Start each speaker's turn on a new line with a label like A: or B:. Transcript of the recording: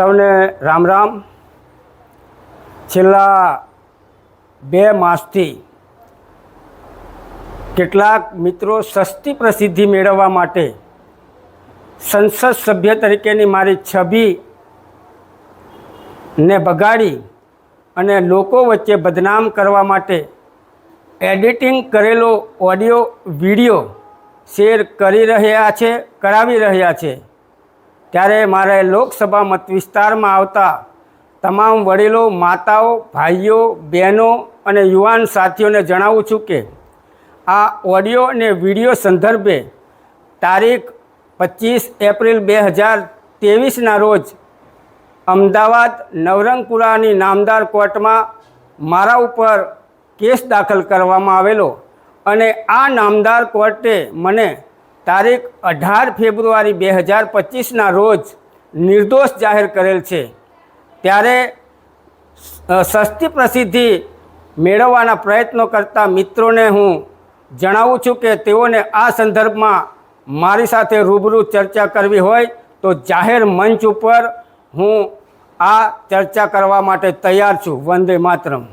A: સૌને રામ રામ। છેલ્લા 2 માસથી કેટલાક મિત્રો સસ્તી પ્રસિદ્ધિ મેળવવા માટે સંસદ સભ્ય તરીકેની મારી છબીને બગાડી અને લોકો વચ્ચે બદનામ કરવા માટે એડિટિંગ કરેલો ઓડિયો વિડીયો શેર કરાવી રહ્યા છે। ત્યારે મારે લોકસભા મત વિસ્તારમાં આવતા તમામ વડીલો, માતાઓ, ભાઈઓ, બહેનો અને યુવાન સાથીઓને જણાવું છું કે આ ઓડિયો અને વિડીયો સંદર્ભે તારીખ 25 એપ્રિલ 2023ના રોજ અમદાવાદ નવરંગપુરાની નામદાર કોર્ટમાં મારા ઉપર કેસ દાખલ કરવામાં આવેલો અને આ નામદાર કોર્ટે મને તારીખ 18 ફેબ્રુઆરી 2025ના રોજ નિર્દોષ જાહેર કરેલ છે। ત્યારે સસ્તી પ્રસિદ્ધિ મેળવવાના પ્રયત્નો કરતા મિત્રોને હું જણાવું છું કે તેઓને આ સંદર્ભમાં મારી સાથે રૂબરૂ ચર્ચા કરવી હોય તો જાહેર મંચ ઉપર હું આ ચર્ચા કરવા માટે તૈયાર છું। વંદે માતરમ।